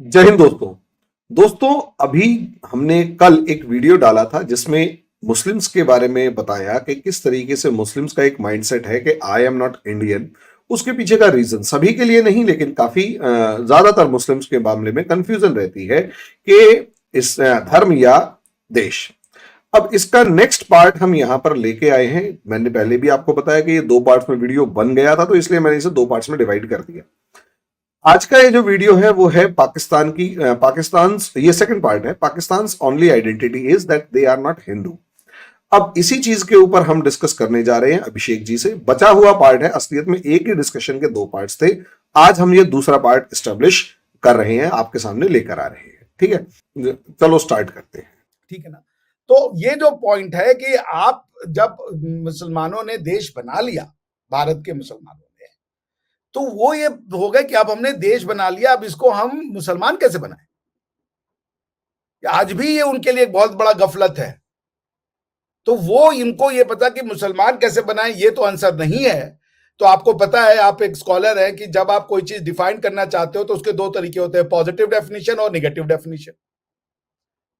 जय हिंद दोस्तों। अभी हमने कल एक वीडियो डाला था जिसमें मुस्लिम्स के बारे में बताया कि किस तरीके से मुस्लिम्स का एक माइंडसेट है कि आई एम नॉट इंडियन। उसके पीछे का रीजन सभी के लिए नहीं, लेकिन काफी ज्यादातर मुस्लिम्स के मामले में कंफ्यूजन रहती है कि इस धर्म या देश। अब इसका नेक्स्ट पार्ट हम यहां पर लेके आए हैं। मैंने पहले भी आपको बताया कि ये दो पार्ट्स में वीडियो बन गया था, तो इसलिए मैंने इसे दो पार्ट्स में डिवाइड कर दिया। आज का ये जो वीडियो है वो है पाकिस्तान की पाकिस्तान, ये सेकंड पार्ट है। Pakistan only identity is that they are not Hindu. अब इसी चीज के ऊपर हम डिस्कस करने जा रहे हैं अभिषेक जी से। बचा हुआ पार्ट है, असलियत में एक ही डिस्कशन के दो पार्ट्स थे। आज हम ये दूसरा पार्ट स्टेब्लिश कर रहे हैं, आपके सामने लेकर आ रहे हैं। ठीक है, चलो स्टार्ट करते हैं। ठीक है ना। तो ये जो पॉइंट है कि आप जब मुसलमानों ने देश बना लिया, भारत के मुसलमानों ने, तो वो ये हो गया कि अब हमने देश बना लिया, अब इसको हम मुसलमान कैसे बनाएं। आज भी ये उनके लिए एक बहुत बड़ा गफलत है। तो वो इनको ये पता कि मुसलमान कैसे बनाएं ये तो आंसर नहीं है। तो आपको पता है, आप एक स्कॉलर हैं, कि जब आप कोई चीज डिफाइन करना चाहते हो तो उसके दो तरीके होते हैं, पॉजिटिव डेफिनेशन और निगेटिव डेफिनेशन।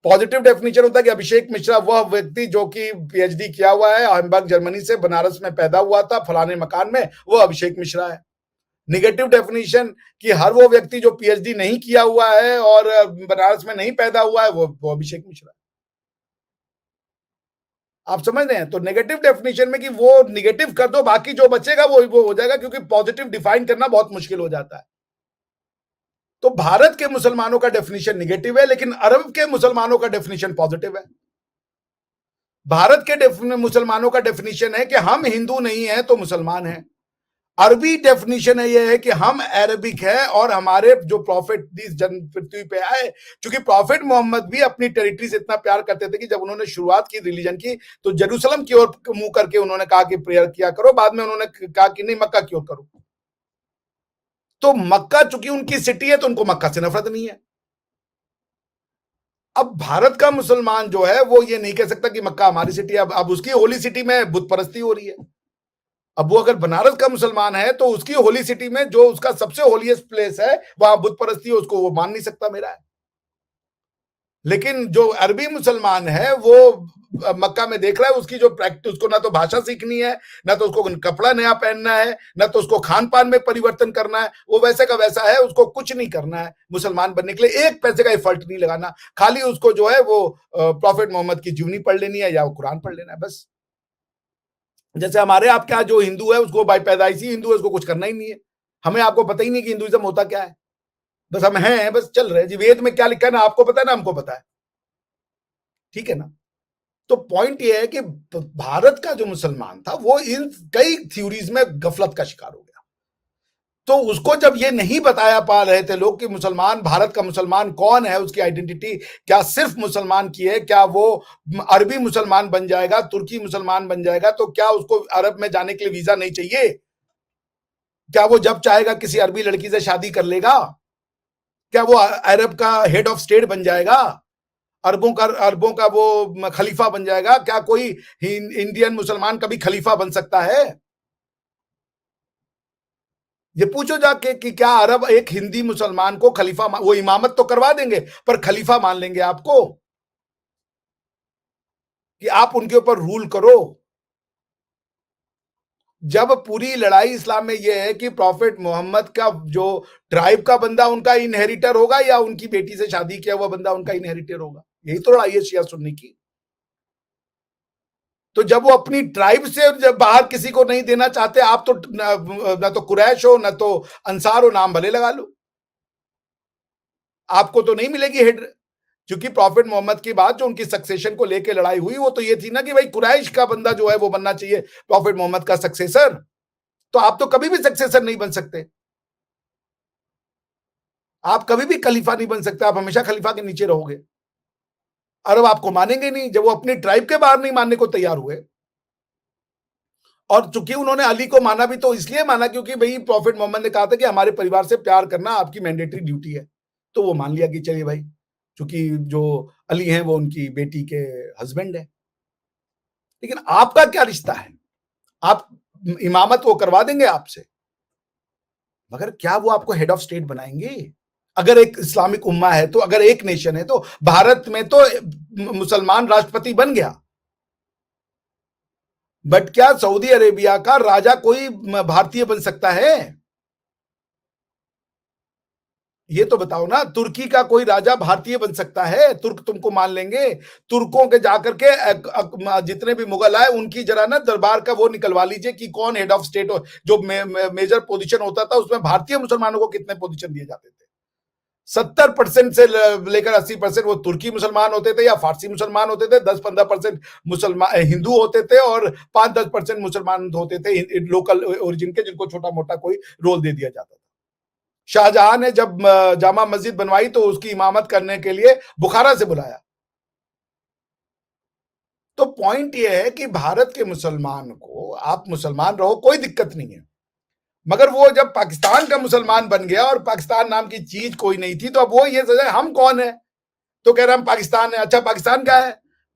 पॉजिटिव डेफिनेशन होता है कि अभिषेक मिश्रा वह व्यक्ति जो कि पीएचडी किया हुआ है, हैम्बर्ग जर्मनी से, बनारस में पैदा हुआ था, फलाने मकान में, वो अभिषेक मिश्रा है। निगेटिव डेफिनेशन कि हर वो व्यक्ति जो पीएचडी नहीं किया हुआ है और बनारस में नहीं पैदा हुआ है, वो अभिषेक मिश्रा है। आप समझ रहे हैं। तो नेगेटिव डेफिनेशन में कि वो निगेटिव कर दो, बाकी जो बचेगा वो हो जाएगा, क्योंकि पॉजिटिव डिफाइन करना बहुत मुश्किल हो जाता है। तो भारत के मुसलमानों का डेफिनेशन निगेटिव है, लेकिन अरब के मुसलमानों का डेफिनेशन पॉजिटिव है। भारत के मुसलमानों का डेफिनेशन है कि हम हिंदू नहीं है तो मुसलमान हैं। अरबी डेफिनेशन है यह है कि हम अरबिक है और हमारे जो प्रॉफिट इस जन्म पृथ्वी पे आए, क्योंकि प्रॉफिट मोहम्मद भी अपनी टेरिटरी से इतना प्यार करते थे कि जब उन्होंने शुरुआत की रिलीजन की तो जेरूसलम की ओर मुंह करके उन्होंने कहा कि प्रेयर किया करो, बाद में उन्होंने कहा कि नहीं, मक्का की ओर करो। तो मक्का चूंकि उनकी सिटी है तो उनको मक्का से नफरत नहीं है। अब भारत का मुसलमान जो है वो ये नहीं कह सकता कि मक्का हमारी सिटी है। अब उसकी होली सिटी में बुत परस्ती हो रही है। अब वो अगर बनारस का मुसलमान है तो उसकी होली सिटी में जो उसका सबसे होलीएस्ट प्लेस है वहां बुत परस्ती है, उसको वो मान नहीं सकता मेरा है। लेकिन जो अरबी मुसलमान है वो मक्का में देख रहा है, उसकी जो प्रैक्टिस, उसको ना तो भाषा सीखनी है, ना तो उसको कपड़ा नया पहनना है, ना तो उसको खान पान में परिवर्तन करना है, वो वैसे का वैसा है, उसको कुछ नहीं करना है। मुसलमान बनने के लिए एक पैसे का एफर्ट नहीं लगाना, खाली उसको जो है वो प्रॉफिट मोहम्मद की जीवनी पढ़ लेनी है या वो कुरान पढ़ लेना है, बस। जैसे हमारे आपके यहाँ जो हिंदू है उसको भाई पैदाइशी हिंदू है, उसको कुछ करना ही नहीं है। हमें आपको पता ही नहीं कि हिंदुइज्म होता क्या है, बस हम हैं, बस चल रहे जी। वेद में क्या लिखा है ना आपको पता है ना हमको पता है। ठीक है ना। तो पॉइंट ये है कि भारत का जो मुसलमान था वो इन कई थ्योरीज में गफलत का शिकार हो गया। तो उसको जब ये नहीं बताया पा रहे थे लोग कि मुसलमान, भारत का मुसलमान कौन है, उसकी आइडेंटिटी क्या सिर्फ मुसलमान की है, क्या वो अरबी मुसलमान बन जाएगा, तुर्की मुसलमान बन जाएगा, तो क्या उसको अरब में जाने के लिए वीजा नहीं चाहिए, क्या वो जब चाहेगा किसी अरबी लड़की से शादी कर लेगा, क्या वो अरब का हेड ऑफ स्टेट बन जाएगा, अरबों का वो खलीफा बन जाएगा, क्या कोई इंडियन मुसलमान कभी खलीफा बन सकता है। ये पूछो जाके कि क्या अरब एक हिंदी मुसलमान को खलीफा, वो इमामत तो करवा देंगे पर खलीफा मान लेंगे आपको कि आप उनके ऊपर रूल करो। जब पूरी लड़ाई इस्लाम में यह है कि प्रॉफिट मोहम्मद का जो ट्राइब का बंदा उनका इनहेरिटर होगा या उनकी बेटी से शादी किया हुआ बंदा उनका इनहेरिटर होगा, यही तो लड़ाई है शिया सुन्नी की। तो जब वो अपनी ट्राइब से जब बाहर किसी को नहीं देना चाहते, आप तो ना तो कुरैश हो ना तो अंसार हो, नाम भले लगा लो, आपको तो नहीं मिलेगी हेड। क्योंकि प्रॉफिट मोहम्मद की बात जो उनकी सक्सेशन को लेकर लड़ाई हुई वो तो ये थी ना कि भाई कुरैश का बंदा जो है वो बनना चाहिए प्रॉफिट मोहम्मद का सक्सेसर। तो आप तो कभी भी सक्सेसर नहीं बन सकते, आप कभी भी खलीफा नहीं बन सकते, आप हमेशा खलीफा के नीचे रहोगे। अरब आपको मानेंगे नहीं जब वो अपनी ट्राइब के बाहर नहीं मानने को तैयार हुए। और चूंकि उन्होंने अली को माना भी तो इसलिए माना क्योंकि भाई प्रॉफिट मोहम्मद ने कहा था कि हमारे परिवार से प्यार करना आपकी मैंडेटरी ड्यूटी है। तो वो मान लिया कि चलिए भाई, चूंकि जो अली हैं वो उनकी बेटी के हस्बैंड है। लेकिन आपका क्या रिश्ता है, आप इमामत वो करवा देंगे आपसे, मगर क्या वो आपको हेड ऑफ स्टेट बनाएंगे। अगर एक इस्लामिक उम्मा है तो, अगर एक नेशन है तो भारत में तो मुसलमान राष्ट्रपति बन गया, बट क्या सऊदी अरेबिया का राजा कोई भारतीय बन सकता है? ये तो बताओ ना, तुर्की का कोई राजा भारतीय बन सकता है? तुर्क तुमको मान लेंगे? तुर्कों के जाकर के जितने भी मुगल आए उनकी जरा ना दरबार का वो निकलवा लीजिए कि कौन हेड ऑफ स्टेट जो मेजर पोजीशन होता था उसमें भारतीय मुसलमानों को कितने पोजीशन दिए जाते थे। 70% से लेकर 80% वो तुर्की मुसलमान होते थे या फारसी मुसलमान होते थे, 10-15% मुसलमान हिंदू होते थे और 5-10% मुसलमान होते थे लोकल ओरिजिन के, जिनको छोटा मोटा कोई रोल दे दिया जाता था। शाहजहां ने जब जामा मस्जिद बनवाई तो उसकी इमामत करने के लिए बुखारा से बुलाया। तो पॉइंट यह है कि भारत के मुसलमान को, आप मुसलमान रहो कोई दिक्कत नहीं है, मगर वो जब पाकिस्तान का मुसलमान बन गया और पाकिस्तान नाम की चीज कोई नहीं थी, तो अब वो ये सोचा हम कौन है, तो कह रहा हम पाकिस्तान है। अच्छा पाकिस्तान क्या है?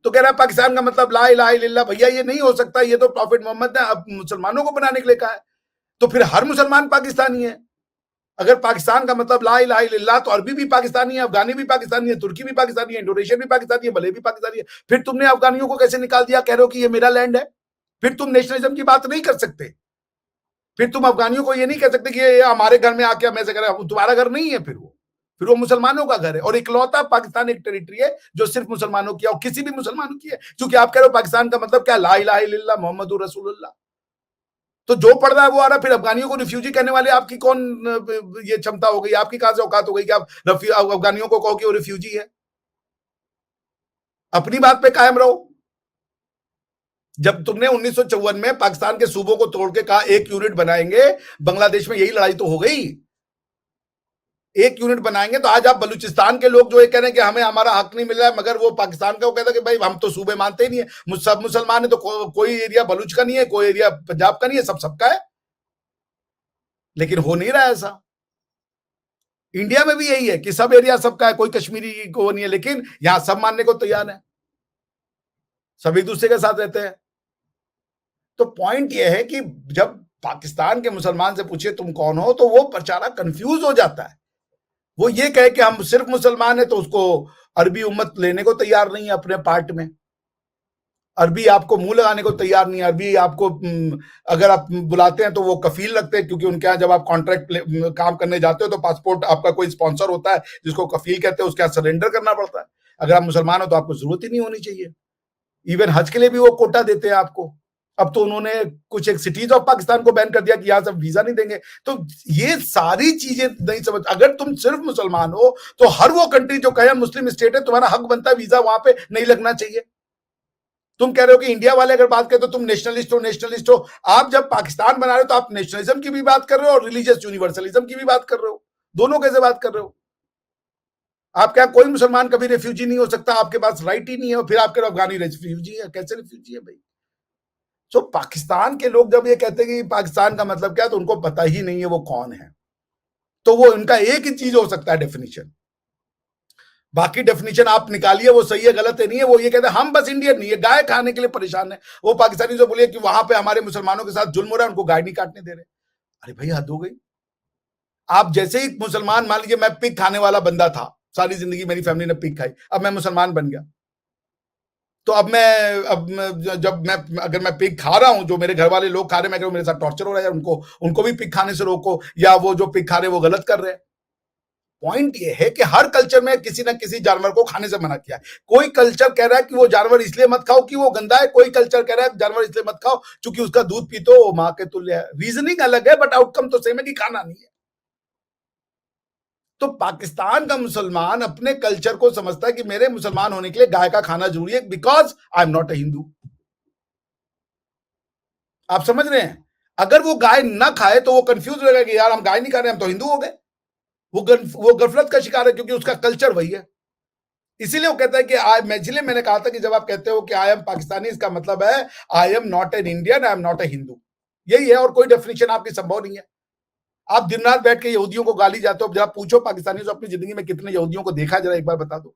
तो कह रहा है पाकिस्तान का मतलब ला इलाहा इल्लल्लाह। भैया ये नहीं हो सकता, ये तो प्रॉफिट मोहम्मद ने अब मुसलमानों को बनाने के लिए कहा है, तो फिर हर मुसलमान पाकिस्तानी है। अगर पाकिस्तान का मतलब ला इलाहा इल्लल्लाह, तो अरबी भी पाकिस्तानी है, अफगानी भी पाकिस्तानी है, तुर्की भी पाकिस्तानी है, इंडोनेशिया भी पाकिस्तानी है, मलय भी पाकिस्तानी है। फिर तुमने अफगानियों को कैसे निकाल दिया, कह रहे हो कि ये मेरा लैंड है? फिर तुम नेशनलिज्म की बात नहीं कर सकते। फिर तुम अफगानियों को ये नहीं कह सकते कि ये हमारे घर में आके हमें से करे, तुम्हारा घर नहीं है, फिर वो मुसलमानों का घर है। और इकलौता पाकिस्तान एक टेरिटरी है जो सिर्फ मुसलमानों की है और किसी भी मुसलमानों की है, क्योंकि आप कह रहे हो पाकिस्तान का मतलब क्या, ला इलाहा इल्लल्लाह मुहम्मदुर रसूलुल्लाह। तो जो पढ़ रहा है वो आ रहा, फिर अफगानियों को रिफ्यूजी कहने वाले आपकी कौन ये क्षमता हो गई, आपकी कहां से औकात हो गई कि आप अफगानियों को कहो कि वो रिफ्यूजी है? अपनी बात पे कायम रहो। जब तुमने 1954 में पाकिस्तान के सूबों को तोड़ के कहा एक यूनिट बनाएंगे, बांग्लादेश में यही लड़ाई तो हो गई, एक यूनिट बनाएंगे। तो आज आप बलूचिस्तान के लोग जो ये कह रहे हैं कि हमें हमारा हक नहीं मिल रहा है, मगर वो पाकिस्तान का वो कहता है कि भाई हम तो सूबे मानते ही नहीं है, सब मुसलमान है, तो कोई एरिया बलूच का नहीं है, कोई एरिया पंजाब का नहीं है, सब सबका है। लेकिन हो नहीं रहा है ऐसा। इंडिया में भी यही है कि सब एरिया सबका है, कोई कश्मीरी को नहीं है, लेकिन यहां सब मानने को तैयार है, सब एक दूसरे के साथ रहते हैं। तो पॉइंट यह है कि जब पाकिस्तान के मुसलमान से पूछिए तुम कौन हो, तो वो बेचारा कंफ्यूज हो जाता है। वो ये कहे कि हम सिर्फ मुसलमान है, तो उसको अरबी उम्मत लेने को तैयार नहीं है अपने पार्ट में, अरबी आपको मुंह लगाने को तैयार नहीं है, अरबी आपको अगर आप बुलाते हैं तो वो कफील लगते हैं, क्योंकि उनके यहाँ जब आप कॉन्ट्रैक्ट काम करने जाते हो तो पासपोर्ट आपका कोई स्पॉन्सर होता है जिसको कफील कहते हैं, उसके यहाँ सरेंडर करना पड़ता है। अगर आप मुसलमान हो तो आपको जरूरत ही नहीं होनी चाहिए। इवन हज के लिए भी वो कोटा देते हैं आपको। अब तो उन्होंने कुछ एक सिटीज ऑफ पाकिस्तान को बैन कर दिया कि यहां सब वीजा नहीं देंगे। तो ये सारी चीजें नहीं समझ, अगर तुम सिर्फ मुसलमान हो तो हर वो कंट्री जो कहे मुस्लिम स्टेट है, तुम्हारा हक बनता है वीजा वहां पे नहीं लगना चाहिए। तुम कह रहे हो कि इंडिया वाले अगर बात करें तो तुम नेशनलिस्ट हो। आप जब पाकिस्तान बना रहे हो तो आप नेशनलिज्म की भी बात कर रहे हो और रिलीजियस यूनिवर्सलिज्म की भी बात कर रहे हो। दोनों कैसे बात कर रहे हो? आप क्या, कोई मुसलमान कभी रिफ्यूजी नहीं हो सकता? आपके पास राइट ही नहीं है, और फिर आप कह रहे हो अफगानी रिफ्यूजी है। कैसे रिफ्यूजी है भाई? तो पाकिस्तान के लोग जब ये कहते हैं कि पाकिस्तान का मतलब क्या, तो उनको पता ही नहीं है वो कौन है। तो वो इनका एक ही चीज हो सकता है डेफिनेशन, बाकी डेफिनेशन आप निकालिए वो सही है गलत है नहीं है। वो ये कहते हैं हम बस इंडियन नहीं है, गाय खाने के लिए परेशान है। वो पाकिस्तानी जो बोलिए कि वहां पे हमारे मुसलमानों के साथ जुल्म हो रहा है, उनको गाय नहीं काटने दे रहे। अरे भाई हद हो गई। आप जैसे ही मुसलमान, मान लीजिए मैं पिग खाने वाला बंदा था, सारी जिंदगी मेरी फैमिली ने पिग खाई, अब मैं मुसलमान बन गया, तो जब मैं अगर मैं पिग खा रहा हूं, जो मेरे घर वाले लोग खा रहे हैं, मैं मेरे साथ टॉर्चर हो रहा है, उनको भी पिग खाने से रोको, या वो जो पिग खा रहे हैं वो गलत कर रहे हैं। पॉइंट ये है कि हर कल्चर में किसी ना किसी जानवर को खाने से मना किया है। कोई कल्चर कह रहा है कि वो जानवर इसलिए मत खाओ कि वो गंदा है, कोई कल्चर कह रहा है जानवर इसलिए मत खाओ क्योंकि उसका दूध पी तो मां के तुल्य है। रीजनिंग अलग है बट आउटकम तो सेम है कि खाना नहीं है। तो पाकिस्तान का मुसलमान अपने कल्चर को समझता है कि मेरे मुसलमान होने के लिए गाय का खाना जरूरी है, because I am not a Hindu. आप समझ रहे हैं? अगर वो गाय ना खाए तो वो कंफ्यूज रहेगा कि यार हम गाय नहीं खा रहे, हम तो हिंदू हो गए। वो गफलत का शिकार है क्योंकि उसका कल्चर वही है। इसीलिए वो कहता है कि इसलिए मैंने कहा था कि जब आप कहते हो कि आई एम पाकिस्तानी, इसका मतलब है I am not an Indian, I am not a Hindu. यही है, और कोई डेफिनेशन आपकी संभव नहीं है। आप दिन रात बैठ के यहूदियों को गाली जाते हो। जरा पूछो पाकिस्तानियों से अपनी जिंदगी में कितने यहूदियों को देखा, जरा एक बार बता दो।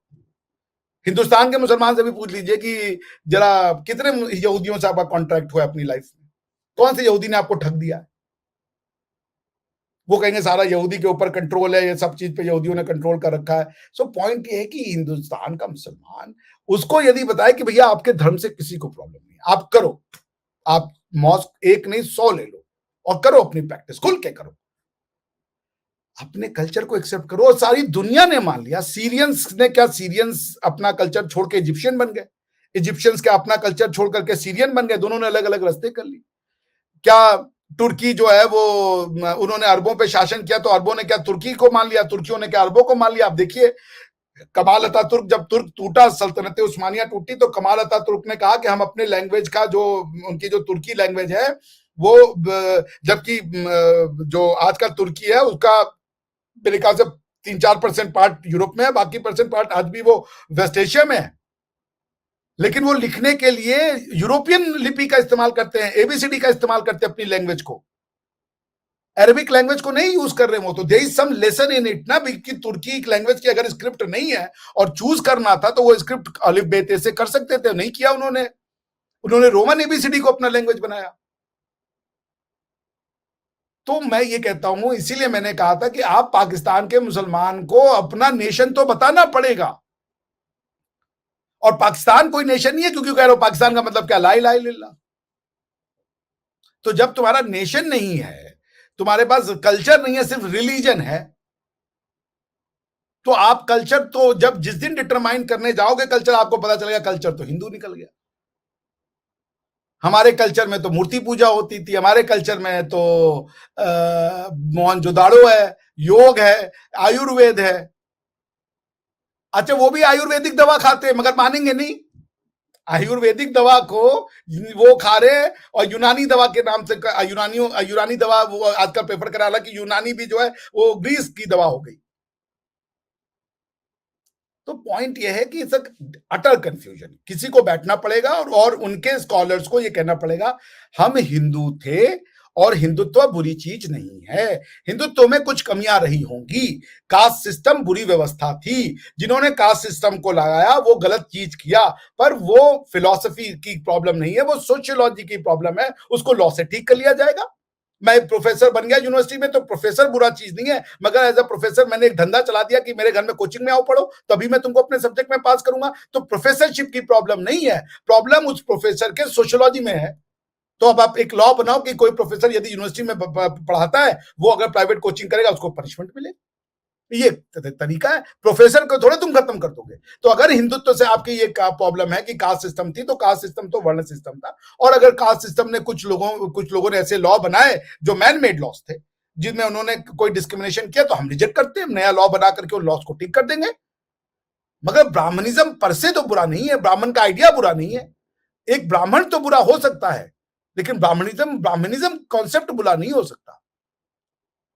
हिंदुस्तान के मुसलमान से भी पूछ लीजिए कि जरा कितने यहूदियों से आपका कॉन्ट्रैक्ट हुआ अपनी लाइफ में, कौन से यहूदी ने आपको ठग दिया है? वो कहेंगे सारा यहूदी के ऊपर कंट्रोल है, ये सब चीज पे यहूदियों ने कंट्रोल कर रखा है। सो पॉइंट ये है कि हिंदुस्तान का मुसलमान उसको यदि बताए कि भैया आपके धर्म से किसी को प्रॉब्लम नहीं, आप करो, आप मॉस्क एक नहीं 100 ले लो और करो अपनी प्रैक्टिस, खुल के करो, अपने कल्चर को एक्सेप्ट करो। और सारी दुनिया ने मान लिया। सीरियंस ने क्या, सीरियंस अपना कल्चर छोड़ के इजिप्शियन बन गए, इजिप्शियंस क्या अपना कल्चर छोड़ करके सीरियन बन गए, दोनों ने अलग अलग रास्ते कर ली। क्या तुर्की जो है वो उन्होंने अरबों पे शासन किया, तो अरबों ने क्या तुर्की को मान लिया, तुर्कियों ने क्या अरबों को मान लिया। आप देखिए कमाल अतातुर्क, जब तुर्क टूटा, सल्तनत उस्मानिया टूटी, तो कमाल अतातुर्क ने कहा कि हम अपने लैंग्वेज का जो उनकी जो तुर्की लैंग्वेज है वो, जबकि जो आजकल तुर्की है उसका मेरे ख्याल से 3-4% पार्ट यूरोप में है, बाकी परसेंट पार्ट आज भी वो वेस्ट एशिया में है। लेकिन वो लिखने के लिए यूरोपियन लिपि का इस्तेमाल करते हैं, एबीसीडी का इस्तेमाल करते हैं अपनी लैंग्वेज को, अरबिक लैंग्वेज को नहीं यूज कर रहे हो। तो there is some lesson in it ना, कि तुर्की लैंग्वेज की अगर स्क्रिप्ट नहीं है और चूज करना था तो वो स्क्रिप्ट अलिफ बेते से कर सकते थे, नहीं किया उन्होंने रोमन एबीसीडी को अपना लैंग्वेज बनाया। तो मैं ये कहता हूं, इसीलिए मैंने कहा था कि आप पाकिस्तान के मुसलमान को अपना नेशन तो बताना पड़ेगा। और पाकिस्तान कोई नेशन नहीं है क्योंकि कह रहे हो पाकिस्तान का मतलब क्या, ला इलाहा इल्लल्लाह। तो जब तुम्हारा नेशन नहीं है, तुम्हारे पास कल्चर नहीं है, सिर्फ रिलीजन है, तो आप कल्चर तो जब जिस दिन डिटरमाइन करने जाओगे कल्चर, आपको पता चलेगा कल्चर तो हिंदू निकल गया। हमारे कल्चर में तो मूर्ति पूजा होती थी, हमारे कल्चर में तो मोहनजोदाड़ो है, योग है, आयुर्वेद है। अच्छा वो भी आयुर्वेदिक दवा खाते हैं मगर मानेंगे नहीं। आयुर्वेदिक दवा को वो खा रहे और यूनानी दवा के नाम से, यूनानी दवा वो आजकल प्रेफर करा, हालांकि यूनानी भी जो है वो ग्रीस की दवा हो गई। तो पॉइंट ये है कि इट्स अटर कंफ्यूजन। किसी को बैठना पड़ेगा और उनके स्कॉलर्स को ये कहना पड़ेगा हम हिंदू थे और हिंदुत्व बुरी चीज नहीं है, हिंदुत्व में कुछ कमियां रही होंगी, कास्ट सिस्टम बुरी व्यवस्था थी, जिन्होंने कास्ट सिस्टम को लगाया वो गलत चीज किया, पर वो फिलॉसफी की प्रॉब्लम नहीं है, वो सोशियोलॉजी की प्रॉब्लम है, उसको लॉ से ठीक कर लिया जाएगा। मैं प्रोफेसर बन गया यूनिवर्सिटी में, तो प्रोफेसर बुरा चीज नहीं है, मगर एज अ प्रोफेसर मैंने एक धंधा चला दिया कि मेरे घर में कोचिंग में आओ पढ़ो, तभी मैं तुमको अपने सब्जेक्ट में पास करूंगा। तो प्रोफेसरशिप की प्रॉब्लम नहीं है, प्रॉब्लम उस प्रोफेसर के सोशियोलॉजी में है। तो अब आप एक लॉ बनाओ कि कोई प्रोफेसर यदि यूनिवर्सिटी में पढ़ाता है, वो अगर प्राइवेट कोचिंग करेगा उसको पनिशमेंट मिले। ये तरीका है, प्रोफेसर को थोड़े तुम खत्म कर दोगे। तो अगर हिंदुत्व से आपकी ये प्रॉब्लम है कि कास्ट सिस्टम थी, तो कास्ट सिस्टम तो वर्ण सिस्टम था, और अगर कास्ट सिस्टम ने कुछ लोगों ने ऐसे लॉ बनाए जो मैन मेड लॉस थे, जिनमें उन्होंने कोई डिस्क्रिमिनेशन किया, तो हम रिजेक्ट करते हैं, नया लॉ बना करके उन लॉस को ठीक कर देंगे। मगर ब्राह्मणिज्म पर से तो बुरा नहीं है, ब्राह्मण का आइडिया बुरा नहीं है, एक ब्राह्मण तो बुरा हो सकता है, लेकिन ब्राह्मणिज्म कॉन्सेप्ट बुरा नहीं हो सकता।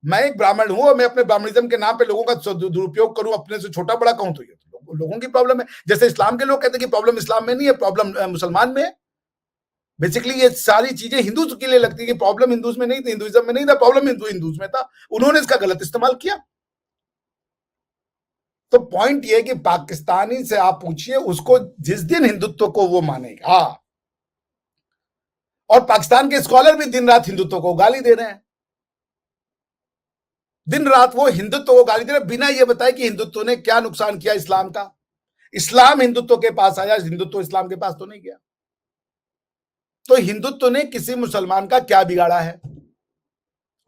मैं एक ब्राह्मण हूं और मैं अपने ब्राह्मणिज्म के नाम पे लोगों का दुरुपयोग करूं, अपने से छोटा बड़ा कहूं, तो ये तो लोगों की प्रॉब्लम है। जैसे इस्लाम के लोग कहते हैं कि प्रॉब्लम इस्लाम में नहीं है, प्रॉब्लम मुसलमान में है। बेसिकली ये सारी चीजें हिंदू के लिए लगती है कि प्रॉब्लम हिंदूज में नहीं थी, हिंदुइज्म में नहीं था, प्रॉब्लम हिंदूज में था, उन्होंने इसका गलत इस्तेमाल किया। तो पॉइंट ये है कि पाकिस्तानी से आप पूछिए, उसको जिस दिन हिंदुत्व को वो मानेगा, और पाकिस्तान के स्कॉलर भी दिन रात हिंदुत्व को गाली दे रहे हैं, दिन रात वो हिंदुत्व को गाली दे रहे, बिना ये बताए कि हिंदुत्व ने क्या नुकसान किया इस्लाम का। इस्लाम हिंदुत्व के पास आया, हिंदुत्व इस्लाम के पास तो नहीं गया। तो हिंदुत्व ने किसी मुसलमान का क्या बिगाड़ा है?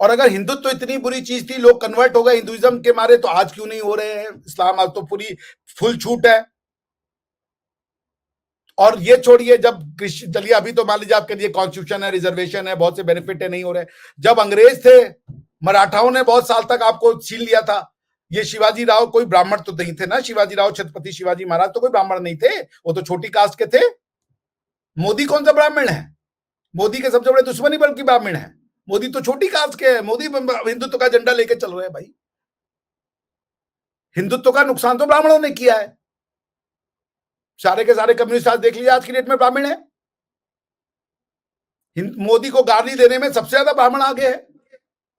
और अगर हिंदुत्व इतनी बुरी चीज थी, लोग कन्वर्ट हो गए हिंदुइज्म के मारे, तो आज क्यों नहीं हो रहे हैं? इस्लाम आज तो पूरी फुल छूट है। और ये छोड़िए, जब चलिए अभी तो मान लीजिए आपके लिए कॉन्स्टिट्यूशन है, रिजर्वेशन है, बहुत से बेनिफिट है, नहीं हो रहे। जब अंग्रेज थे, मराठाओं ने बहुत साल तक आपको छीन लिया था। ये शिवाजी राव कोई ब्राह्मण तो नहीं थे ना, शिवाजी राव छत्रपति शिवाजी महाराज तो कोई ब्राह्मण नहीं थे, वो तो छोटी कास्ट के थे। मोदी कौन सा ब्राह्मण है? मोदी के सबसे बड़े दुश्मन ही बल्कि ब्राह्मण है। मोदी तो छोटी कास्ट के है, मोदी हिंदुत्व का झंडा लेके चल रहे हैं भाई। हिंदुत्व का नुकसान तो ब्राह्मणों ने किया है। सारे के सारे कम्युनिस्ट आज देख लीजिए आज की डेट में ब्राह्मण है। मोदी को गाली देने में सबसे ज्यादा ब्राह्मण आगे है।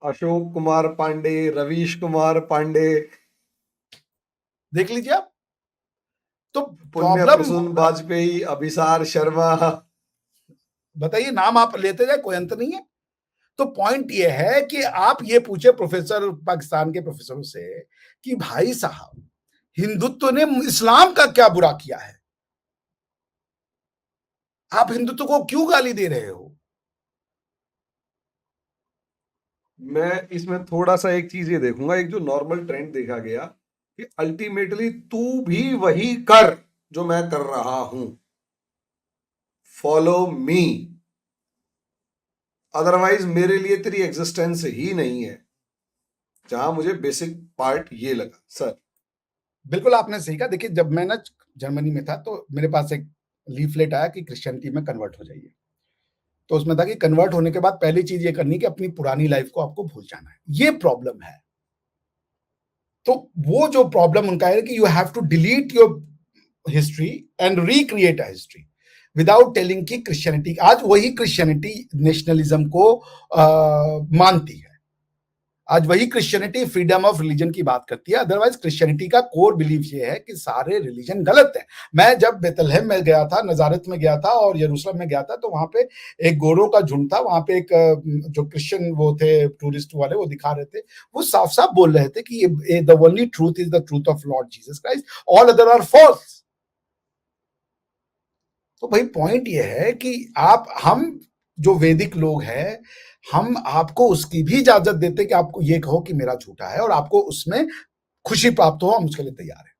अशोक कुमार पांडे, रवीश कुमार पांडे, देख लीजिए आप। तो पुण्य प्रॉब्लम, प्रसून वाजपेयी, अभिसार शर्मा, बताइए, नाम आप लेते जाए कोई अंत नहीं है। तो पॉइंट ये है कि आप ये पूछे प्रोफेसर, पाकिस्तान के प्रोफेसरों से कि भाई साहब, हिंदुत्व ने इस्लाम का क्या बुरा किया है? आप हिंदुत्व को क्यों गाली दे रहे हो? मैं इसमें थोड़ा सा एक चीज ये देखूंगा, एक जो नॉर्मल ट्रेंड देखा गया कि अल्टीमेटली तू भी वही कर जो मैं कर रहा हूं, फॉलो मी, अदरवाइज मेरे लिए तेरी एग्जिस्टेंस ही नहीं है। जहां मुझे बेसिक पार्ट ये लगा सर। बिल्कुल आपने सही कहा। देखिए, जब मैं ना जर्मनी में था तो मेरे पास एक लीफलेट आया कि क्रिश्चियनिटी में कन्वर्ट हो जाइए। तो उसमें था कि कन्वर्ट होने के बाद पहली चीज ये करनी है कि अपनी पुरानी लाइफ को आपको भूल जाना है। ये प्रॉब्लम है। तो वो जो प्रॉब्लम उनका है कि you have to delete your history and recreate a history without telling कि क्रिश्चियनिटी, आज वही क्रिश्चियनिटी नेशनलिज्म को मानती है। आज वही क्रिश्चियनिटी फ्रीडम ऑफ रिलीजन की बात करती है। अदरवाइज क्रिश्चियनिटी का कोर बिलीफ ये है कि सारे रिलीजन गलत है। मैं जब बेतलहम में गया था, नजारत में गया था और यरूशलेम में गया था, तो वहां पे एक गोरों का झुंड था। वहां पे एक जो क्रिश्चियन वो थे टूरिस्ट वाले, वो दिखा रहे थे। वो साफ साफ बोल रहे थे कि the only truth is the truth of Lord Jesus Christ, all other are false. तो भाई पॉइंट ये है कि हम जो वैदिक लोग हैं, हम आपको उसकी भी इजाजत देते कि आपको ये कहो कि मेरा झूठा है और आपको उसमें खुशी प्राप्त हो, हम उसके लिए तैयार हैं।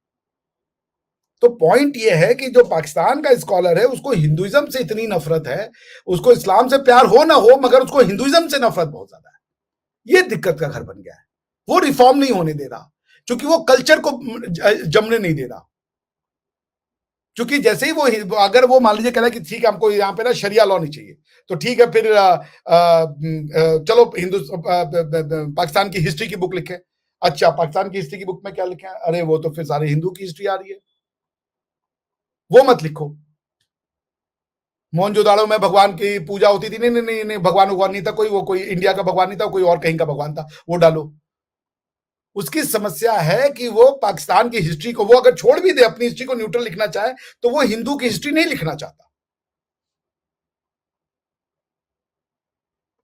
तो पॉइंट ये है कि जो पाकिस्तान का स्कॉलर है, उसको हिंदुइज्म से इतनी नफरत है, उसको इस्लाम से प्यार हो ना हो, मगर उसको हिंदुइज्म से नफरत बहुत ज्यादा है। ये दिक्कत का घर बन गया है। वो रिफॉर्म नहीं होने दे रहा, क्योंकि वो कल्चर को जमने नहीं दे रहा। क्योंकि जैसे ही वो, अगर वो मान लीजिए कह रहा है कि ठीक है हमको यहाँ पे ना शरिया लॉ नहीं चाहिए, तो ठीक है फिर चलो पाकिस्तान की हिस्ट्री की बुक लिखे। अच्छा, पाकिस्तान की हिस्ट्री की बुक में क्या लिखे? अरे वो तो फिर सारे हिंदू की हिस्ट्री आ रही है, वो मत लिखो। मोहनजोदाड़ो में भगवान की पूजा होती थी, नहीं नहीं नहीं नहीं, भगवान नहीं था कोई, वो कोई इंडिया का भगवान नहीं था, कोई और कहीं का भगवान था, वो डालो। उसकी समस्या है कि वो पाकिस्तान की हिस्ट्री को, वो अगर छोड़ भी दे अपनी हिस्ट्री को, न्यूट्रल लिखना चाहे, तो वो हिंदू की हिस्ट्री नहीं लिखना चाहता।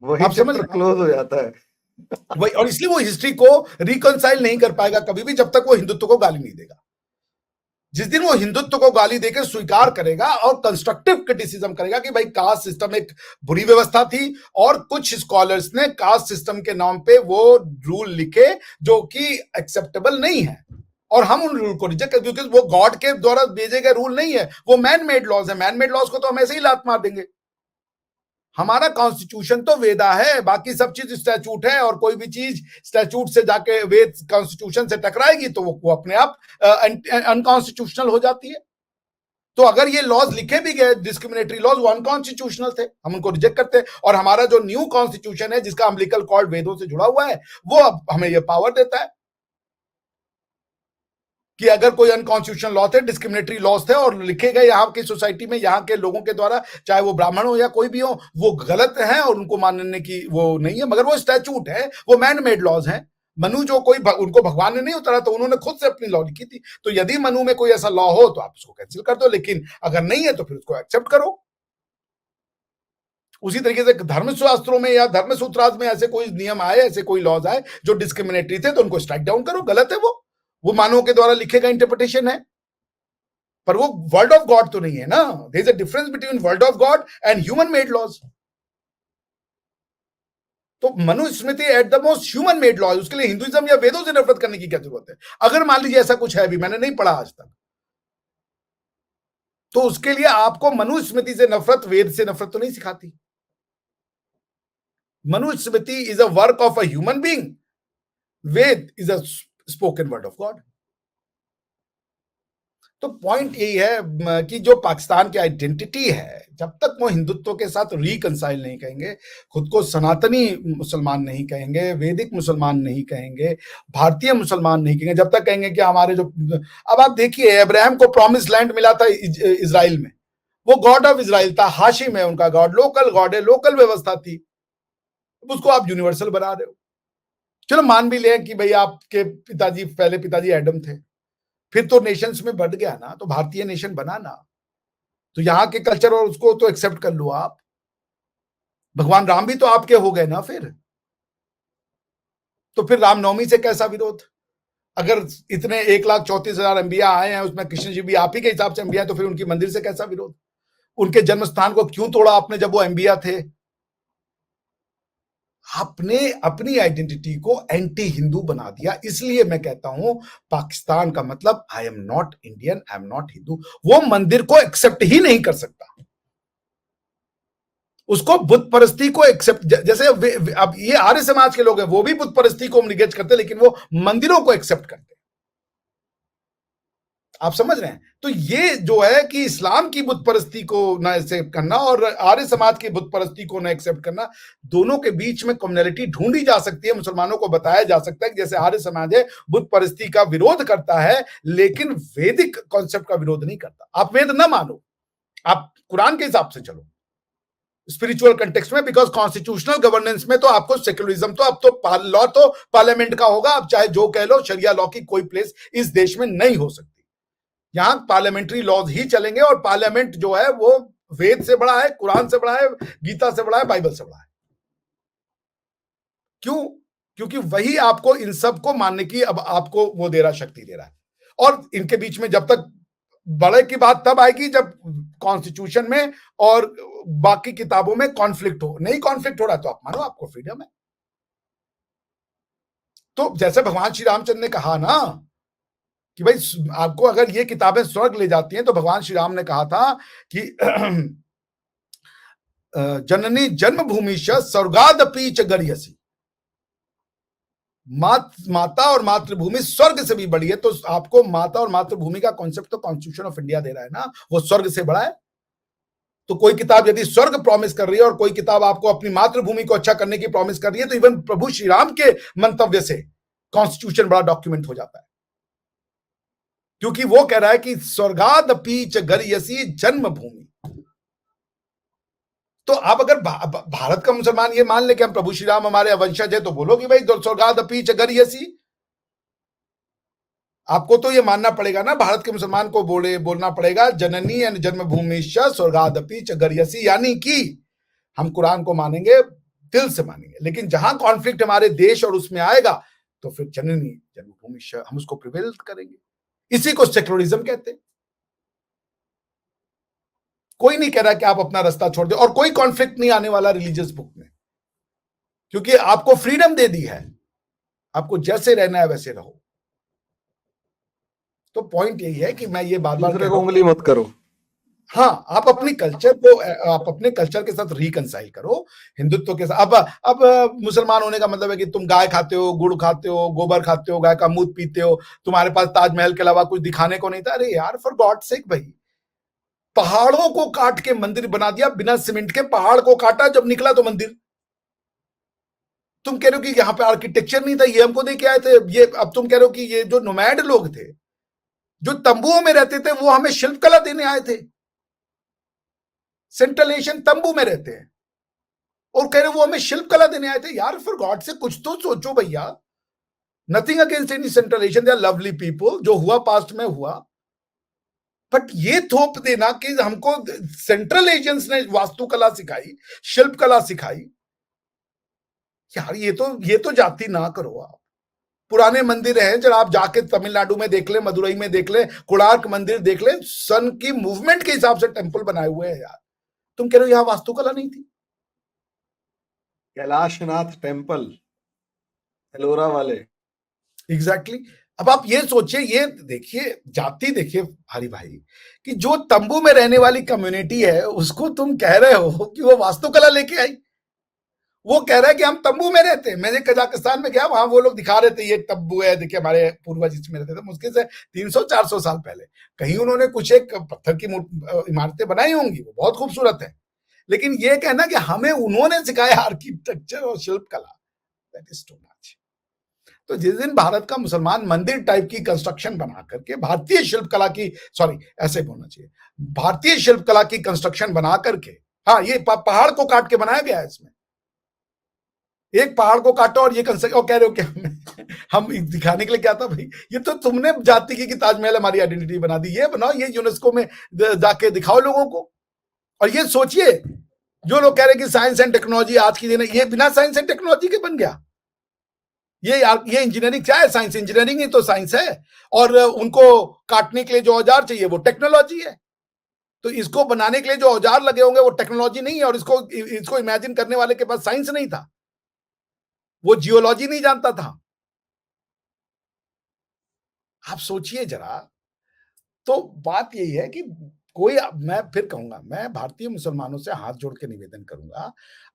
वही आप समझ चैप्टर रहे क्लोज हो जाता है। हैं? वही, और इसलिए वो हिस्ट्री को रिकंसाइल नहीं कर पाएगा कभी भी, जब तक वो हिंदुत्व को गाली नहीं देगा। जिस दिन वो हिंदुत्व को गाली देकर स्वीकार करेगा और कंस्ट्रक्टिव क्रिटिसिज्म करेगा कि भाई कास्ट सिस्टम एक बुरी व्यवस्था थी, और कुछ स्कॉलर्स ने कास्ट सिस्टम के नाम पे वो रूल लिखे जो कि एक्सेप्टेबल नहीं है, और हम उन रूल को रिजेक्ट कर, क्योंकि वो गॉड के द्वारा भेजे गए रूल नहीं है, वो मैन मेड लॉज है। मैन मेड लॉज को तो हम ऐसे ही लात मार देंगे। हमारा कॉन्स्टिट्यूशन तो वेदा है, बाकी सब चीज स्टैचूट है, और कोई भी चीज स्टैचूट से जाके वेद कॉन्स्टिट्यूशन से टकराएगी तो वो अपने आप अनकॉन्स्टिट्यूशनल हो जाती है। तो अगर ये लॉज लिखे भी गए डिस्क्रिमिनेटरी लॉज, वो अनकॉन्स्टिट्यूशनल थे, हम उनको रिजेक्ट करते हैं। और हमारा जो न्यू कॉन्स्टिट्यूशन है, जिसका अम्बिलिकल कॉर्ड वेदों से जुड़ा हुआ है, वो अब हमें ये पावर देता है कि अगर कोई अनकॉन्स्टिट्यूशनल लॉ थे, डिस्क्रिमिनेटरी लॉज थे और लिखे गए यहाँ की सोसाइटी में, यहाँ के लोगों के द्वारा, चाहे वो ब्राह्मण हो या कोई भी हो, वो गलत है और उनको मानने की वो नहीं है, मगर वो स्टैचूट है, वो मैन मेड लॉज है। मनु जो कोई उनको भगवान ने नहीं उतारा, तो उन्होंने खुद से अपनी लॉ लिखी थी। तो यदि मनु में कोई ऐसा लॉ हो तो आप उसको कैंसिल कर दो, लेकिन अगर नहीं है तो फिर उसको एक्सेप्ट करो। उसी तरीके से धर्मशास्त्रों में या धर्मसूत्राज में ऐसे कोई नियम आए, ऐसे कोई लॉज आए जो डिस्क्रिमिनेटरी थे, तो उनको स्ट्राइक डाउन करो, गलत है वो मानवों के द्वारा लिखे गए इंटरप्रिटेशन है, पर वो वर्ड ऑफ गॉड तो नहीं है ना। There is a difference between word of god and human made laws. तो Manusmriti at the most human made law है, उसके लिए हिंदुइज्म या वेदों से नफरत करने की क्या जरूरत है? अगर मान लीजिए ऐसा कुछ है भी, मैंने नहीं पढ़ा आज तक, तो उसके लिए आपको मनुस्मृति से नफरत वेद से नफरत तो नहीं सिखाती। Manusmriti is a work of a human being, Veda is a spoken word of God. तो पॉइंट यही है कि जो पाकिस्तान की आइडेंटिटी है, जब तक वो हिंदुत्व के साथ रिकंसाइल नहीं कहेंगे, खुद को सनातनी मुसलमान नहीं कहेंगे, वैदिक मुसलमान नहीं कहेंगे, भारतीय मुसलमान नहीं कहेंगे, जब तक कहेंगे कि हमारे जो, अब आप देखिए अब्राहम को प्रॉमिस लैंड मिला था इजराइल में, वो गॉड ऑफ इजराइल था, हाशिम है उनका गॉड, लोकल गॉड है, लोकल व्यवस्था थी, उसको आप यूनिवर्सल बना रहे हो। चलो मान भी लें कि भाई आपके पिताजी, पहले पिताजी एडम थे, फिर तो नेशंस में बढ़ गया ना, तो भारतीय नेशन बना ना, तो यहाँ के कल्चर और उसको तो एक्सेप्ट कर लो आप। भगवान राम भी तो आपके हो गए ना फिर। तो फिर रामनवमी से कैसा विरोध? अगर इतने 1,34,000 अंबिया आए हैं, उसमें कृष्ण जी भी आप ही के हिसाब से अंबिया, तो फिर उनकी मंदिर से कैसा विरोध? उनके जन्म स्थान को क्यों तोड़ा आपने जब वो अंबिया थे? आपने अपनी आइडेंटिटी को एंटी हिंदू बना दिया। इसलिए मैं कहता हूं पाकिस्तान का मतलब I am not Indian, I am not Hindu. वो मंदिर को एक्सेप्ट ही नहीं कर सकता। उसको बुत परस्ती को एक्सेप्ट, जैसे अब ये आर्य समाज के लोग हैं, वो भी बुत परस्ती को निगेट करते, लेकिन वो मंदिरों को एक्सेप्ट करते। आप समझ रहे हैं? तो ये जो है कि इस्लाम की बुत परस्ती को ना एक्सेप्ट करना और आर्य समाज की बुत परस्ती को ना एक्सेप्ट करना, दोनों के बीच में कम्युनिटी ढूंढी जा सकती है। मुसलमानों को बताया जा सकता है कि जैसे आर्य समाज है बुत परस्ती का विरोध करता है, लेकिन वैदिक कॉन्सेप्ट का विरोध नहीं करता। आप वेद ना मानो, आप कुरान के हिसाब से चलो स्पिरिचुअल कंटेक्स्ट में, बिकॉज कॉन्स्टिट्यूशनल गवर्नेंस में तो आपको सेक्युलरिज्म, तो अब तो लॉ तो पार्लियामेंट का होगा। अब चाहे जो कह लो, शरिया लॉ की कोई प्लेस इस देश में नहीं हो सकती। यहां पार्लियामेंट्री लॉज ही चलेंगे, और पार्लियामेंट जो है वो वेद से बड़ा है, कुरान से बड़ा है, गीता से बड़ा है, बाइबल से बड़ा है। क्यों? क्योंकि वही आपको इन सब को मानने की अब आपको वो दे रहा, शक्ति दे रहा है। और इनके बीच में जब तक बड़े की बात तब आएगी जब कॉन्स्टिट्यूशन में और बाकी किताबों में कॉन्फ्लिक्ट हो। नहीं कॉन्फ्लिक्ट हो रहा तो आप मानो आपको फ्रीडम है। तो जैसे भगवान श्री रामचंद्र ने कहा ना कि भाई आपको अगर ये किताबें स्वर्ग ले जाती हैं, तो भगवान श्री राम ने कहा था कि जननी जन्मभूमि स्वर्गादपि च गर्यसी, माता और मातृभूमि स्वर्ग से भी बड़ी है। तो आपको माता और मातृभूमि का कॉन्सेप्ट तो कॉन्स्टिट्यूशन ऑफ इंडिया दे रहा है ना, वो स्वर्ग से बड़ा है। तो कोई किताब यदि स्वर्ग प्रॉमिस कर रही है और कोई किताब आपको अपनी मातृभूमि को अच्छा करने की प्रॉमिस कर रही है, तो इवन प्रभु श्री राम के मंतव्य से कॉन्स्टिट्यूशन बड़ा डॉक्यूमेंट हो जाता है, क्योंकि वो कह रहा है कि स्वर्गादपि च गर्यसी जन्मभूमि। तो आप अगर भारत का मुसलमान ये मान ले कि हम प्रभु श्री राम हमारे वंशज है, तो बोलो कि भाई स्वर्गादपि च गर्यसी। आपको तो ये मानना पड़ेगा ना, भारत के मुसलमान को बोलना पड़ेगा जननी एंड जन्मभूमि स्वर्गादपि च गर्यसी, यानी कि हम कुरान को मानेंगे, दिल से मानेंगे, लेकिन जहां कॉन्फ्लिक्ट हमारे देश और उसमें आएगा, तो फिर जननी जन्मभूमि हम उसको प्रिवेल करेंगे। इसी को सेक्युलरिज्म कहते हैं। कोई नहीं कह रहा कि आप अपना रास्ता छोड़ दो, और कोई कॉन्फ्लिक्ट नहीं आने वाला रिलीजियस बुक में, क्योंकि आपको फ्रीडम दे दी है, आपको जैसे रहना है वैसे रहो। तो पॉइंट यही है कि मैं ये बार बार दूसरे को उंगली मत करो। हाँ, आप अपनी कल्चर को, आप अपने कल्चर के साथ रिकंसाइल करो हिंदुत्व के साथ। अब मुसलमान होने का मतलब है कि तुम गाय खाते हो, गुड़ खाते हो, गोबर खाते हो, गाय का मूत्र पीते हो, तुम्हारे पास ताजमहल के अलावा कुछ दिखाने को नहीं था। अरे यार, फॉर गॉड सेक भाई, पहाड़ों को काट के मंदिर बना दिया, बिना सीमेंट के पहाड़ को काटा, जब निकला तो मंदिर। तुम कह रहे हो कि यहाँ पे आर्किटेक्चर नहीं था, ये हमको दे के आए थे ये। अब तुम कह रहे हो कि ये जो नोमैड लोग थे, जो तंबुओं में रहते थे, वो हमें शिल्पकला देने आए थे। सेंट्रल एशियन तंबू में रहते हैं और कह रहे वो हमें शिल्पकला देने आए थे। यार फॉर गॉड से कुछ तो सोचो भैया। Nothing against any Central Asian, they are lovely people, जो हुआ पास्ट में हुआ, बट ये थोप देना कि हमको सेंट्रल एशियंस ने वास्तुकला सिखाई, शिल्पकला सिखाई, यार ये तो जाति ना करो आप। पुराने मंदिर हैं, जब आप जाके तमिलनाडु में देख ले, मदुरई में देख ले, कोणार्क मंदिर देख ले, सन की मूवमेंट के हिसाब से टेंपल बनाए हुए हैं यार। तुम कह रहे हो यहां वास्तुकला नहीं थी? कैलाशनाथ टेम्पल, एलोरा वाले। Exactly exactly. अब आप ये सोचिए, ये देखिए जाति, देखिए हरि भाई, कि जो तंबू में रहने वाली कम्युनिटी है, उसको तुम कह रहे हो कि वो वास्तुकला लेके आई। वो कह रहा है कि हम तंबू में रहते हैं। मैंने कजाकिस्तान में गया, वहां वो लोग दिखा रहे थे ये तंबू है, देखिए हमारे पूर्वज इसमें रहते थे, मुश्किल से 300-400 साल पहले। कहीं उन्होंने कुछ एक पत्थर की इमारतें बनाई होंगी, वो बहुत खूबसूरत है, लेकिन ये कहना कि हमें उन्होंने सिखाया आर्किटेक्चर और शिल्पकला, दैट इज टू मच। तो जिस दिन भारत का मुसलमान मंदिर टाइप की कंस्ट्रक्शन बना करके भारतीय शिल्पकला की, सॉरी ऐसे बोलना चाहिए, भारतीय शिल्पकला की कंस्ट्रक्शन बना करके, हाँ ये पहाड़ को काट के बनाया गया है, इसमें एक पहाड़ को काटो और ये कंस्ट्रक्शन, और कह रहे हो कि हम दिखाने के लिए क्या था भाई, ये तो तुमने जाति की ताजमहल हमारी आइडेंटिटी बना दी। ये बनाओ, ये यूनेस्को में जाके दिखाओ लोगों को। और ये सोचिए जो लोग कह रहे हैं कि साइंस एंड टेक्नोलॉजी आज की दिन है, ये बिना साइंस एंड टेक्नोलॉजी के बन गया। ये इंजीनियरिंग क्या है? साइंस इंजीनियरिंग ही तो साइंस है। और उनको काटने के लिए जो औजार चाहिए वो टेक्नोलॉजी है। तो इसको बनाने के लिए जो औजार लगे होंगे वो टेक्नोलॉजी नहीं है, और इसको इमेजिन करने वाले के पास साइंस नहीं था, वो जियोलॉजी नहीं जानता था। आप सोचिए जरा। तो बात यही है कि कोई, मैं फिर कहूंगा, मैं भारतीय मुसलमानों से हाथ जोड़ के निवेदन करूंगा,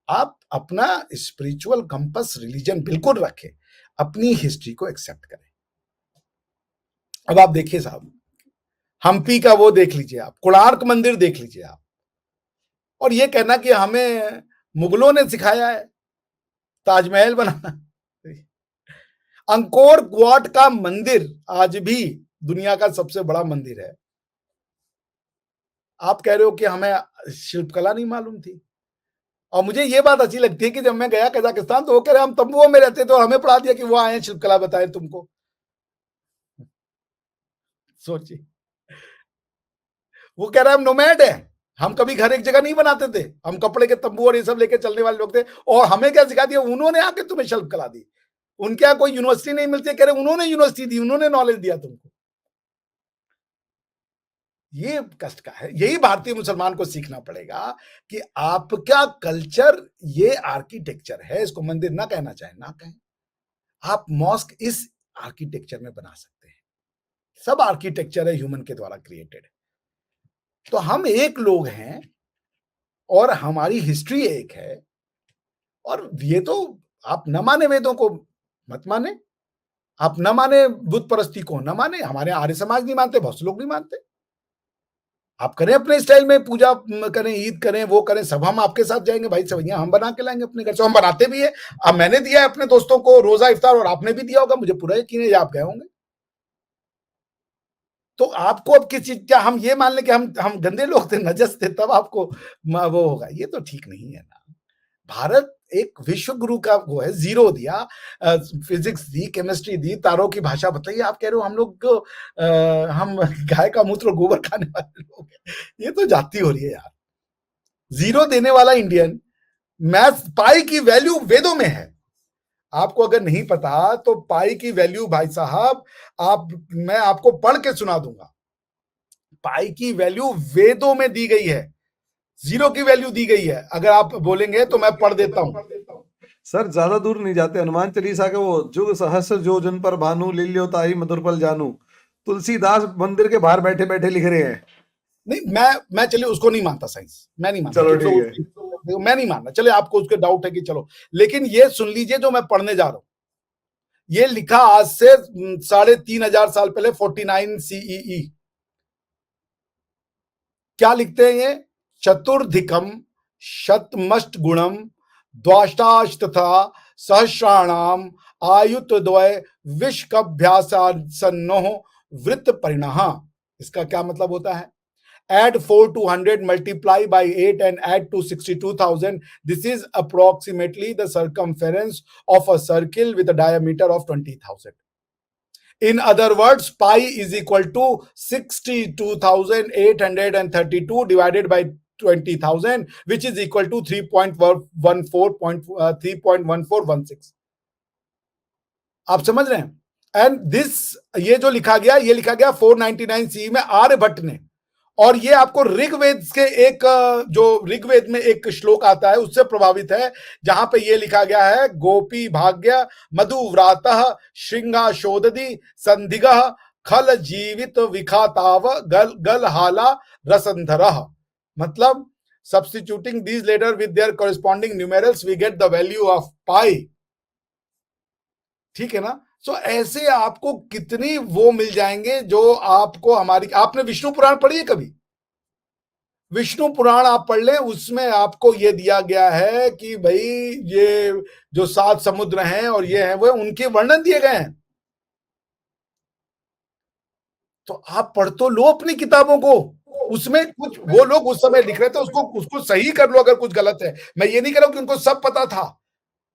आप अपना स्पिरिचुअल कंपस रिलीजन बिल्कुल रखें, अपनी हिस्ट्री को एक्सेप्ट करें। अब आप देखिए साहब, हम्पी का वो देख लीजिए आप, कोणार्क मंदिर देख लीजिए आप, और ये कहना कि हमें मुगलों ने सिखाया है ताजमहल बनाना। अंकोर वाट का मंदिर आज भी दुनिया का सबसे बड़ा मंदिर है। आप कह रहे हो कि हमें शिल्पकला नहीं मालूम थी। और मुझे ये बात अच्छी लगती है कि जब मैं गया कजाकिस्तान तो वो कह रहे हम तंबुओं में रहते थे और हमें पढ़ा दिया कि वो आए शिल्पकला बताए तुमको। सोचिए, वो कह रहा है हम नोमैड है, हम कभी घर एक जगह नहीं बनाते थे, हम कपड़े के तंबू और ये सब लेके चलने वाले लोग थे, और हमें क्या सिखा दिया उन्होंने आके तुम्हें शिल्पकला दी। उनके यहाँ कोई यूनिवर्सिटी नहीं मिलती, कह रहे उन्होंने यूनिवर्सिटी दी, उन्होंने नॉलेज दिया तुमको। ये कष्ट का है। यही भारतीय मुसलमान को सीखना पड़ेगा कि आपका कल्चर ये आर्किटेक्चर है, इसको मंदिर ना कहना चाहे ना कहें, आप मॉस्क इस आर्किटेक्चर में बना सकते हैं। सब आर्किटेक्चर है ह्यूमन के द्वारा क्रिएटेड। तो हम एक लोग हैं और हमारी हिस्ट्री एक है, और ये तो आप न माने वेदों को मत माने, आप न माने बुत परस्ती को न माने, हमारे आर्य समाज नहीं मानते, बहुत से लोग नहीं मानते। आप करें अपने स्टाइल में पूजा करें, ईद करें, वो करें, सब हम आपके साथ जाएंगे भाई, सवैयां हम बना के लाएंगे अपने घर से, हम बनाते भी है। अब मैंने दिया है अपने दोस्तों को रोजा इफ्तार, और आपने भी दिया होगा, मुझे पूरा यकीन है आप गए होंगे। तो आपको अब किस चीज, क्या हम ये मान लें कि हम गंदे लोग थे, नजस थे, तब आपको वो होगा? ये तो ठीक नहीं है ना। भारत एक विश्व गुरु का वो है, जीरो दिया, फिजिक्स दी, केमिस्ट्री दी, तारों की भाषा बताइए। आप कह रहे हो हम लोग हम गाय का मूत्र गोबर खाने वाले लोग हैं। ये तो जाति हो रही है यार। जीरो देने वाला इंडियन, मैथ, पाई की वैल्यू वेदों में है। आपको अगर नहीं पता तो पाई की वैल्यू भाई साहब, मैं आपको पढ़ के सुना दूंगा। पाई की वैल्यू वेदों में दी गई है, जीरो की वैल्यू दी गई है। अगर आप बोलेंगे तो मैं पढ़ देता हूं। सर ज्यादा दूर नहीं जाते, हनुमान चालीसा के वो जुग सहस्र जोजन पर भानु लील्यो ताई मधुर पल जानू, तुलसीदास मंदिर के बाहर बैठे बैठे लिख रहे हैं। नहीं, मैं चलिए उसको नहीं मानता, साइंस मैं नहीं मानता, चलो ठीक है। देखो मैं नहीं मानता, चलिए आपको उसके डाउट है कि चलो, लेकिन ये सुन लीजिए जो मैं पढ़ने जा रहा हूं। ये लिखा आज से 3,500 साल पहले, 49 सीईई। क्या लिखते हैं ये? चतुर्धिकम शतमष्ट गुणम द्वाष्टाशतथा सहस्राणाम आयुत द्वय विश्वभ्यासान्नो वृत्त परिणः। इसका क्या मतलब होता है? add 4 to 100, multiply by 8 and add to 62,000. This is approximately the circumference of a circle with a diameter of 20,000. In other words, pi is equal to 62,832 divided by 20,000, which is equal to 3.1416. आप समझ रहे हैं? And this, ये जो लिखा गया, ये लिखा गया 499 सी में आर्यभट्ट ने। और ये आपको ऋग्वेद के एक, जो ऋग्वेद में एक श्लोक आता है उससे प्रभावित है, जहां पे ये लिखा गया है, गोपी भाग्य मधुव्रातः श्रृंगाशोदधि संधिगः खल जीवित विखाताव गल गलहाला रसंधरः। मतलब substituting these letter with their corresponding numerals we get the value of pi. ठीक है ना? सो ऐसे आपको कितनी वो मिल जाएंगे जो आपको हमारी, आपने विष्णु पुराण पढ़ी है कभी? विष्णु पुराण आप पढ़ लें, उसमें आपको ये दिया गया है कि भाई ये जो 7 समुद्र हैं और ये हैं वो, उनके वर्णन दिए गए हैं। तो आप पढ़ तो लो अपनी किताबों को, उसमें कुछ वो लोग उस समय लिख रहे थे, उसको सही कर लो अगर कुछ गलत है। मैं ये नहीं कह रहा हूं कि उनको सब पता था,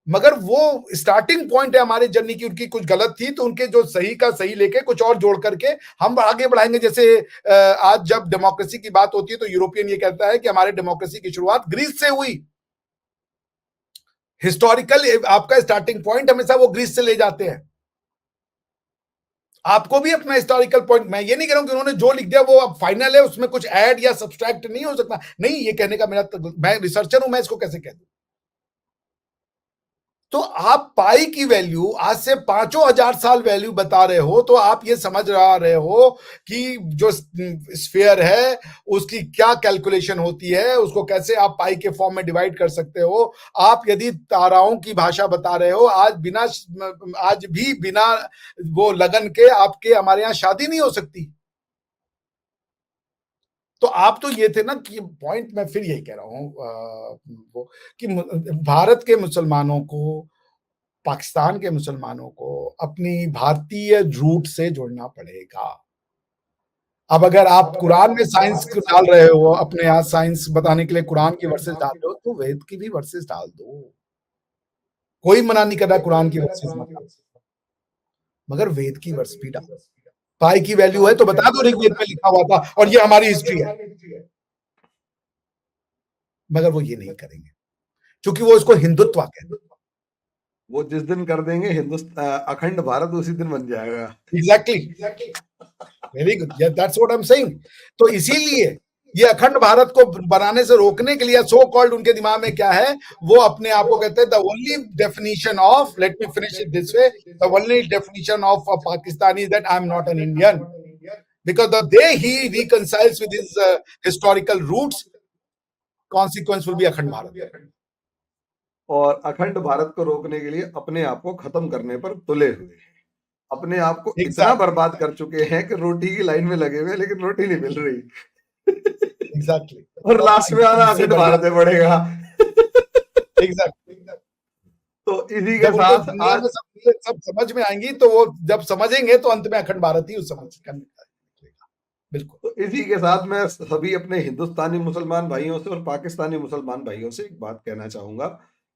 मगर वो स्टार्टिंग पॉइंट है हमारी जर्नी की, उनकी कुछ गलत थी तो उनके जो सही का सही लेके कुछ और जोड़ करके हम आगे बढ़ाएंगे। जैसे आज जब डेमोक्रेसी की बात होती है तो यूरोपियन ये कहता है कि हमारे डेमोक्रेसी की शुरुआत ग्रीस से हुई। हिस्टोरिकल आपका स्टार्टिंग पॉइंट हमेशा वो ग्रीस से ले जाते हैं। आपको भी अपना हिस्टोरिकल पॉइंट, मैं ये नहीं कह रहा हूं कि उन्होंने जो लिख दिया वो अब फाइनल है, उसमें कुछ ऐड या सब्सट्रैक्ट नहीं हो सकता, नहीं, ये कहने का मेरा, मैं रिसर्चर हूं, मैं इसको कैसे कह दूं। तो आप पाई की वैल्यू आज से 5,000 साल वैल्यू बता रहे हो, तो आप ये समझ रहे हो कि जो स्फीयर है उसकी क्या कैलकुलेशन होती है, उसको कैसे आप पाई के फॉर्म में डिवाइड कर सकते हो। आप यदि ताराओं की भाषा बता रहे हो, आज भी बिना वो लगन के आपके हमारे यहां शादी नहीं हो सकती। तो आप तो ये थे ना कि पॉइंट मैं फिर यही कह रहा हूं वो कि भारत के मुसलमानों को, पाकिस्तान के मुसलमानों को अपनी भारतीय रूट से जुड़ना पड़ेगा। अब अगर आप कुरान में साइंस डाल रहे हो, अपने यहाँ साइंस बताने के लिए कुरान की वर्सेस डाल रहे हो, तो वेद की भी वर्सेस डाल दो। कोई मना नहीं कर रहा कुरान की वर्सेस मत डालो, मगर वेद की वर्स भी डालो। पाई की वैल्यू है तो बता दो ऋग्वेद में लिखा हुआ था और ये हमारी हिस्ट्री है, मगर वो ये नहीं करेंगे क्योंकि वो इसको हिंदुत्व कहते हैं। वो जिस दिन कर देंगे हिंदुस्तान अखंड भारत उसी दिन बन जाएगा। Exactly, very good, that's what I am saying. तो इसीलिए ये अखंड भारत को बनाने से रोकने के लिए सो कॉल्ड उनके दिमाग में क्या है, वो अपने आप को कहते हैं the only definition of, let me finish it this way, the only definition of a Pakistani is that I am not an Indian, because the day he reconciles with his historical roots, consequence will be अखंड भारत। और अखंड भारत को रोकने के लिए अपने आप को खत्म करने पर तुले हुए हैं, अपने आप को इतना बर्बाद कर चुके हैं कि रोटी की लाइन में लगे हुए लेकिन रोटी नहीं मिल रही। एग्जैक्टली, और लास्ट में आना अखंड भारत में पड़ेगा। एग्जैक्टली। तो इसी के साथ आज सब समझ में आएंगी, तो वो जब समझेंगे तो अंत में अखंड भारत ही उस समझ का निकलेगा। बिल्कुल। तो इसी के साथ मैं सभी अपने हिंदुस्तानी मुसलमान भाइयों से और पाकिस्तानी मुसलमान भाइयों से एक बात कहना चाहूंगा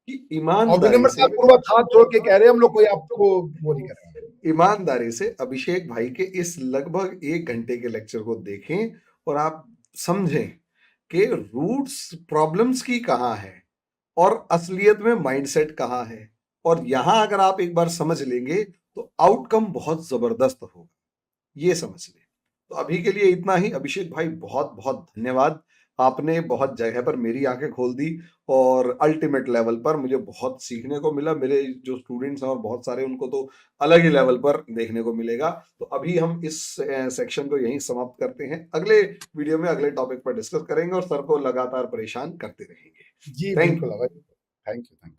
कि हाथ जोड़ के कह रहे हैं हम लोग, कोई आपको वो नहीं कर रहा। ईमानदारी से अभिषेक भाई के इस लगभग 1 घंटे के लेक्चर को देखें और आप समझें कि रूट्स प्रॉब्लम्स की कहाँ है और असलियत में माइंडसेट कहाँ है, और यहां अगर आप एक बार समझ लेंगे तो आउटकम बहुत जबरदस्त होगा, ये समझ लें। तो अभी के लिए इतना ही। अभिषेक भाई बहुत बहुत धन्यवाद, आपने बहुत जगह पर मेरी आंखें खोल दी और अल्टीमेट लेवल पर मुझे बहुत सीखने को मिला। मेरे जो स्टूडेंट्स हैं और बहुत सारे, उनको तो अलग ही लेवल पर देखने को मिलेगा। तो अभी हम इस सेक्शन को यहीं समाप्त करते हैं, अगले वीडियो में अगले टॉपिक पर डिस्कस करेंगे और सर को लगातार परेशान करते रहेंगे। जी थैंक बिल्कुल, यू। Thank you.